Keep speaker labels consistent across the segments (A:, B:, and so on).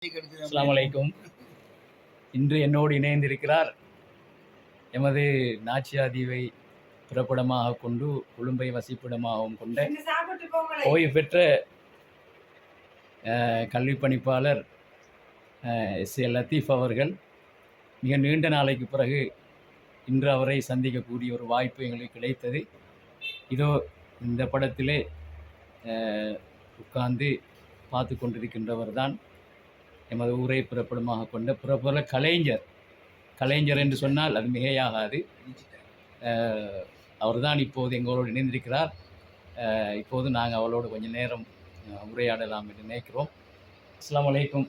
A: அஸ்ஸலாமு அலைக்கும். இன்று என்னோடு இணைந்திருக்கிறார் எமது நாச்சியாதீவை பிறப்பிடமாக கொண்டு கொழும்பை வசிப்பிடமாகவும் கொண்ட ஓய்வு பெற்ற கல்வி பணிப்பாளர் எஸ்.ஏ. லத்தீஃப் அவர்கள். மிக நீண்ட நாளைக்கு பிறகு இன்று அவரை சந்திக்கக்கூடிய ஒரு வாய்ப்பு எங்களுக்கு கிடைத்தது. இதோ இந்த படத்திலே உட்கார்ந்து பார்த்து கொண்டிருக்கின்றவர் தான் எமது ஊரை பிறப்பிடமாக கொண்ட பிரபல கலைஞர் என்று சொன்னால் அது மிகையாகாது. அவர் தான் இப்போது எங்களோடு இணைந்திருக்கிறார். இப்போது நாங்கள் அவளோடு கொஞ்சம் நேரம் உரையாடலாம் என்று நினைக்கிறோம். அஸ்ஸலாமு அலைக்கும்.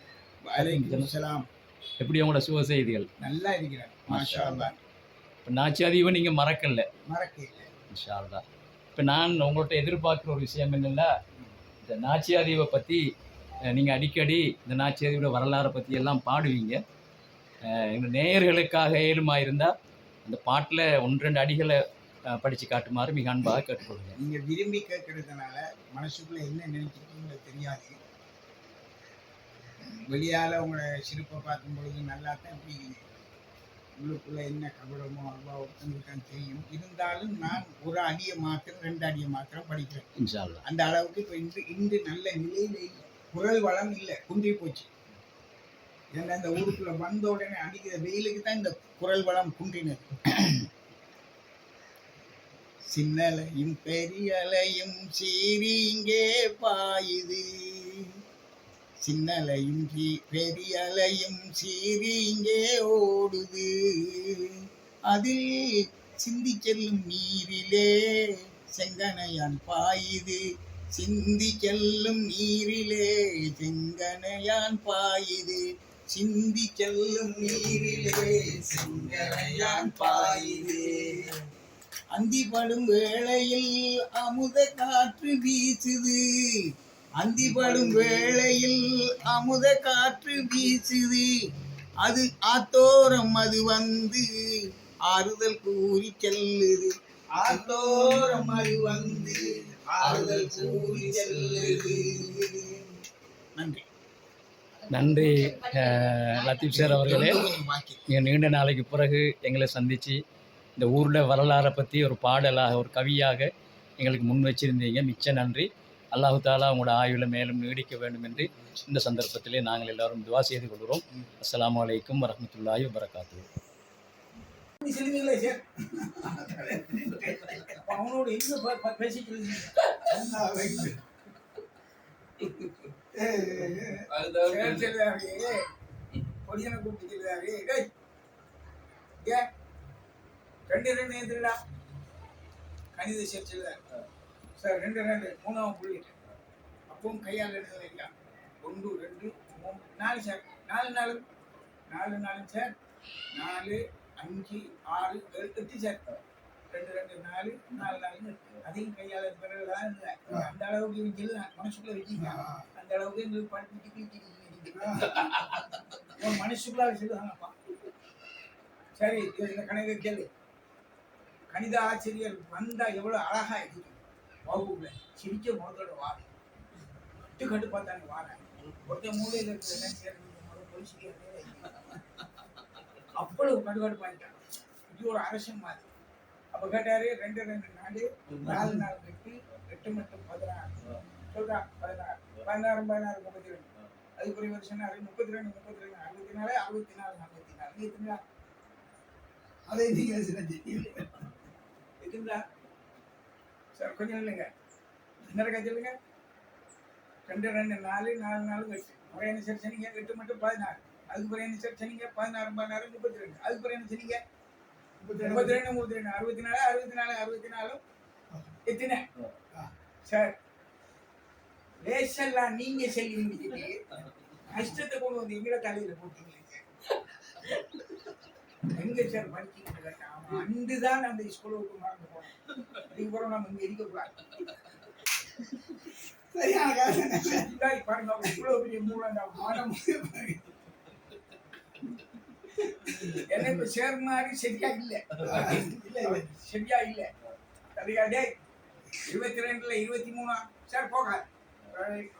A: எப்படி உங்களோட சுக செய்திகள்?
B: நல்லா இருக்கிறேன், மாஷா அல்லாஹ்.
A: இப்போ நாச்சியாதீவை நீங்கள் மறக்கல? இன்ஷா அல்லாஹ். இப்போ நான் உங்கள்கிட்ட எதிர்பார்க்குற ஒரு விஷயம் என்னென்னா, இந்த நாச்சியாதீவை பற்றி நீங்கள் அடிக்கடி இந்த நாச்சியாதீவோட வரலாறை பற்றி எல்லாம் பாடுவீங்க. எங்கள் நேயர்களுக்காக ஏழுமாக இருந்தால் அந்த பாட்டில் 1-2 அடிகளை படித்து காட்டுமாறு மிக அன்பாக கேட்டுக்கொள்ளுங்க.
B: நீங்கள் விரும்பி கேட்கறதுனால மனசுக்குள்ளே என்ன நினைச்சிருக்கீங்களோ தெரியாது. வெளியால் உங்களோட சிரிப்பை பார்க்கும் பொழுது நல்லா தான் புரியுங்க. உள்ளுக்குள்ளே என்ன கபடமோ அவ்வளோ ஒருத்தனுக்கு தான் தெரியும். இருந்தாலும் நான் ஒரு அடியை மாத்திரம் 2 அடியை மாத்திரம் படிக்கிறேன்
A: இன்ஷா அல்லாஹ்.
B: அந்த அளவுக்கு இப்போ இன்று நல்ல நிலையில் இல்லை, குரல் வளம் இல்லை, குன்றி போச்சு. ஏன்னா இந்த ஊருக்குள்ள வந்த உடனே அடிக்கிற வெயிலுக்கு தான் இந்த குரல் வளம் குன்றினது. சின்னலையும் பெரியலையும் சீறி இங்கே பாயுது, சின்னலையும் பெரியலையும் சீறி இங்கே ஓடுது, அதில் சிந்தி செல்லும் நீரிலே செங்கனையான் பாயுது, சிந்தி செல்லும் நீரிலே செங்கனையான் பாயுது, சிந்தி செல்லும் நீரிலே செங்கனையான் பாயுது. அந்திப்படும் வேளையில் அமுத காற்று வீசுது, அந்திப்படும் வேளையில் அமுத காற்று வீசுது, அது ஆத்தோரம் அது வந்து ஆறுதல் கூறி செல்லுது, ஆத்தோரம் அது வந்து ஆறுதல் கூறி செல்லுது. நன்றி.
A: நன்றி லத்தீப் சார் அவர்களே. நீங்கள் நீண்ட நாளைக்கு பிறகு எங்களை சந்தித்து இந்த ஊரில் வரலாறை பற்றி ஒரு பாடலாக ஒரு கவியாக எங்களுக்கு முன் வச்சிருந்தீங்க. மிச்ச நன்றி. அல்லாஹு தாலா உங்களோட ஆயுளை மேலும் நீடிக்க வேண்டும் என்று இந்த சந்தர்ப்பத்திலே நாங்கள் எல்லாரும் துவா செய்து கொள்கிறோம். அஸ்ஸலாமு அலைக்கும் வரஹ்மத்துல்லாஹி வபரகாத்துஹு.
B: கணித சேர்ச்சில் சார் 2 3ஆம் புள்ளி அப்பவும் கையால் எழுதுறீங்களா? 1 2 3 4 சார் 4 4 சார் 4 5 6 7 8 சார் 2 2 4 4 4 அதையும் கையால் பிறகுதான் அந்த அளவுக்கு வச்சு மனசுக்குள்ள வச்சுங்க. அந்த அளவுக்கு எங்களுக்கு படிச்சு மனசுக்குள்ள சொல்லுவாங்கப்பா. சரி, இந்த கணக்கு கேள்வி. கணித ஆசிரியர் வந்தா எவ்வளவு அழகா இருக்கு வகுப்புல. சிரிக்க முகத்தோட வார விட்டு கட்டு பார்த்தாங்க வார ஒருத்த மூலையில இருக்கிற அவ்வளவு கடுகடுப்பாயிட்டாங்க. இது ஒரு அரசன் மாதிரி. அப்ப கேட்டாரு 2 2 4 4 4 8 8 மட்டும் 16 சொல்றா 16 16 16 32 அதுக்குரிய வருஷம் 32 32 64 64 64 எத்தனை அதை நீங்க எதுங்களா சார்? கொஞ்சம் இல்லைங்க, இன்னொரு சொல்லுங்க. 2 2 4 4 4 8 முறை என்ன சார் சொன்னீங்க? 8 மட்டும் 16 அதுக்கு பிறகு என்ன சார் சொன்னீங்க? 16 16 32 அதுக்கு பிறகு என்ன சொன்னீங்க? 32 32 64 64 64 எத்தனை சார்? லேசெல்லாம் நீங்க சொல்லி முடிச்சுட்டு கஷ்டத்தை கொண்டு வந்து எங்கட தலையில போட்டீங்க. எங்க சார் படிச்சுட்டு அண்டுதான் அந்த ஸ்கூலுக்கு மறந்து போனோம். இதுக்கப்புறம் நம்ம இங்க இருக்கக்கூடாது. பாருங்க இவ்வளவு பெரிய மூலம் எனக்கு சேர் மாதிரி சரியா இல்ல, சரியா இல்ல. சரியாடே 22ல 23 சார் போக.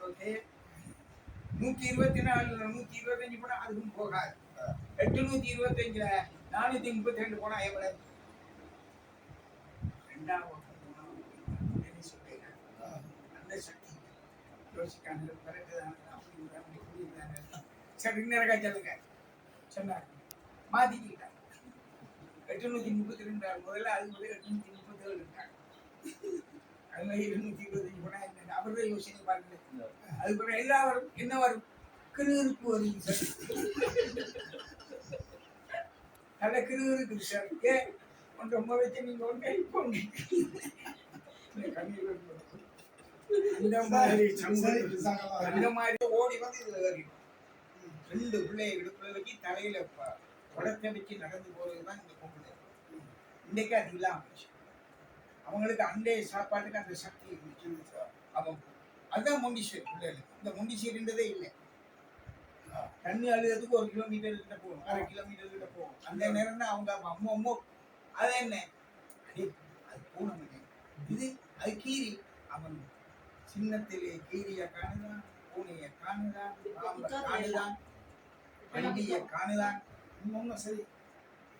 B: ஓகே 124 125 போனா அதுக்கும் போகாது. 825ல 432 போனா எவ்வளவு? 2ஆம் வகுப்பு 3ஆம் வகுப்பு என்ன சொல்றீங்க? அந்த சக்தி யோசிக்காங்க. பிறகுதான் அப்படி புரியுதாங்க. சரி இன்னொருக்கா சொல்லுங்க. சொன்னார் மாத்திக்கிட்டாங்க. 832 முதல்ல அது முதல்ல 837 இருக்காங்க. அது மாதிரி 225 போனா என்ன? அவர்தான் யோசனை பாருங்க. அது பிறகு எல்லாரும் என்ன வரும்? கிருகிருப்பு வரும் சார். நல்ல கிருகிருக்கு சார். ஏன் ஒன்றை முறைச்சு நீங்க ஒன்றை போங்க. கண்ணீர் வரும். அந்த மாதிரி அந்த மாதிரி ஓடி வந்து இதுல ஏறிடும். 2 பிள்ளையை இடுப்புல வச்சு தலையில உடத்தை வச்சு நடந்து போறதுதான் இந்த பொம்பளை. இன்னைக்கு அது இல்லாம போச்சு. அவங்களுக்கு அண்டை சாப்பாட்டுக்கு அந்த சக்தி இருந்துச்சு. அவன் அதுதான் மொண்டிசேரி பிள்ளைகளுக்கு. இந்த மொண்டிசேரின்றதே இல்லை. தண்ணி அழுகிறதுக்கு 1 கிலோமீட்டர் கிட்ட போகும், 1/2 கிலோமீட்டர் கிட்ட போகும். அந்த நேரம் தான் அவங்க அம்மா அது என்ன அது பூனை. இது அது கீரி. அவன் சின்னத்திலே கீரிய காணுதான், பூனையை காணுதான், பாம்பை காணுதான், வண்டியை காணுதான்.
C: இன்னும் சரி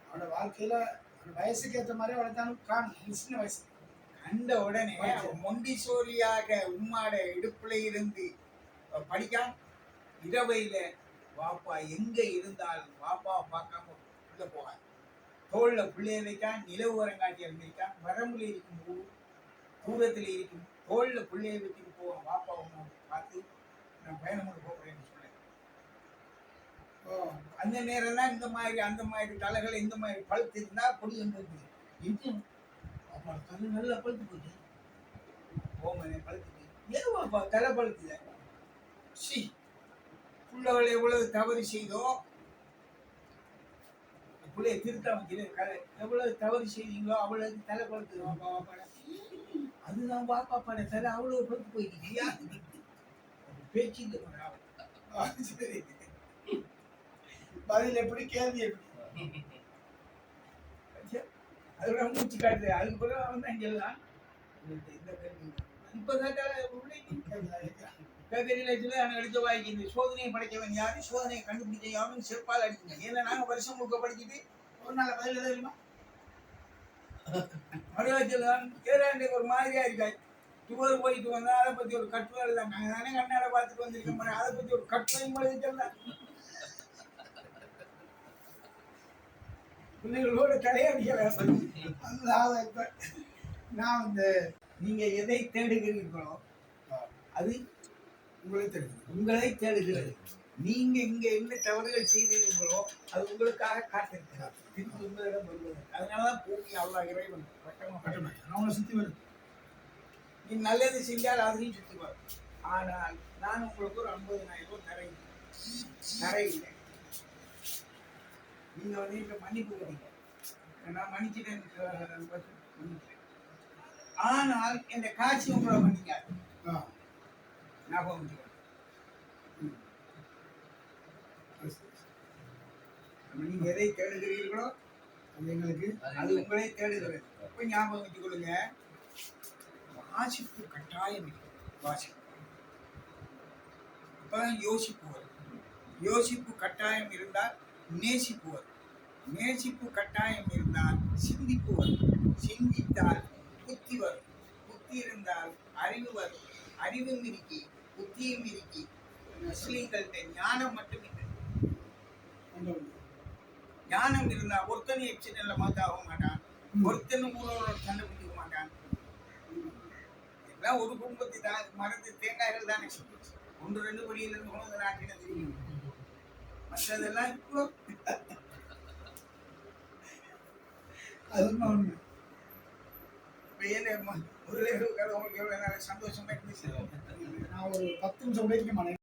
C: அவனோட வாழ்க்கையில அவனோட வயசுக்கு ஏற்ற மாதிரி அவளைத்தான் காணும். சின்ன வயசு
B: கண்ட உடனே மொண்டிசோரியாக உம்மாட இடுப்புல இருந்து படிக்காம இரவையில வாப்பா எங்க இருந்தாலும் வாப்பா பார்க்காம உள்ள போகாது. தோல்ல பிள்ளைய வைக்கான், நிலவு வரங்காட்டி இருந்திருக்கான், வரம்புல இருக்கும் போது தூரத்துல இருக்கும் தோல்ல பிள்ளைய வச்சுட்டு போவான். வாப்பா உம்மா பார்த்து நான் பயணம் போகிறேன்னு சொன்னேன். அந்த நேரம் தான் இந்த மாதிரி அந்த மாதிரி தலைகளை இந்த மாதிரி பழுத்து இருந்தா பொடி இருக்குது. இன்னும் தலை நல்லா பழுத்து போச்சு. ஓமனை பழுத்துட்டு ஏன் வாப்பா தலை பழுத்துத? சி புள்ளவளை எவ்வளவு தவறு செய்தோ பிள்ளைய திருத்த வைக்கிறது. எவ்வளவு தவறு செய்தீங்களோ அவ்வளவு தலை பழுத்துது. வாப்பா வாப்பாட அதுதான் வாப்பா பாட தலை அவ்வளவு பழுத்து போயிட்டு பேச்சு சரி.
C: பதில் எப்படி, கேள்வி எப்படி?
B: அதோட மூச்சு காட்டுது. அதுக்கு பிறகு அவன் தான் சொல்லலாம். இப்பதான் எழுத வாய்க்குது. சோதனையை படைக்கவன் யாரு, சோதனையை கண்டுபிடிச்ச யாரும் செருப்பால் அடிக்குங்க. ஏன்னா நாங்க வருஷம் முழுக்க படிச்சுட்டு ஒரு நாள் பதில் எழுதுமா மறுவாச்சல் ஏறாண்டு ஒரு மாதிரியா இருக்காது. இவர் போயிட்டு வந்தா அதை பத்தி ஒரு கட்டுரை எழுதாங்க. நாங்க தானே கண்ணாட பார்த்துட்டு வந்திருக்க மாதிரி அதை பத்தி ஒரு கட்டுரையும் எழுதிக்கலாம். பிள்ளைகளோட தலையடிக்கல.
C: இப்ப நான்
B: நீங்க எதை தேடுகிறீர்களோ அது உங்களை தேடுகிறது. நீங்க இங்க என்ன தவறுகள் செய்தீர்களோ அது உங்களுக்காக காத்திருக்கிறார். திருப்பி உங்களிடம் வருவது. அதனாலதான் பூமி அவ்வளவு இறைவன்
C: அவங்களை சுத்தி வருது.
B: நீ நல்லது செஞ்சால் அதையும் சுத்தி வரும். ஆனால் நான் உங்களுக்கு ஒரு 50,000 ரூபாய் தரையில்லை. நீங்க வந்து இப்ப மன்னிப்பு கொடுங்க. நான் மன்னிச்சிட்டேன். ஆனால் இந்த காட்சி உங்களை மன்னிக்காது. ஞாபகம் நீங்க எதை தேடுகிறீர்களோ
C: அது எங்களுக்கு
B: அது உங்களே தேடுகிறது. இப்ப ஞாபகம் வச்சுக் கொள்ளுங்க. வாசிப்பு கட்டாயம் வாசிப்பு. இப்பதான் யோசிப்பு வரும். யோசிப்பு கட்டாயம் இருந்தால் நேசிப்பு வரும். நேசிப்பு கட்டாயம் இருந்தால் சிந்திப்பு வரும். சிந்தித்தால் புத்தி வரும். புத்தி இருந்தால் அறிவு வரும். அறிவும் இருக்கி புத்தியும் இருக்கி. முஸ்லீம்கள்ட்ட ஞானம் மட்டும் இல்லை. ஞானம் இருந்தா ஒருத்தனை எக்ஸிடென்ட்ல மாத்தாக மாட்டான். ஒருத்தனும் ஊரோட சண்டை பிடிக்க மாட்டான். எல்லாம் ஒரு குடும்பத்தை தான் மறந்து தேங்காய்கள் தானே சொல்லிச்சு. 1-2 படியிலிருந்து உணவு நாட்டின தெரியும். மற்றதெல்லாம் இப்போ
C: அதுதான் உண்மை.
B: முதலே உங்களுக்கு எவ்வளவு சந்தோஷமா இருந்துச்சு.
C: நான் ஒரு 10 நிமிஷம் உடைக்க மாட்டேன்.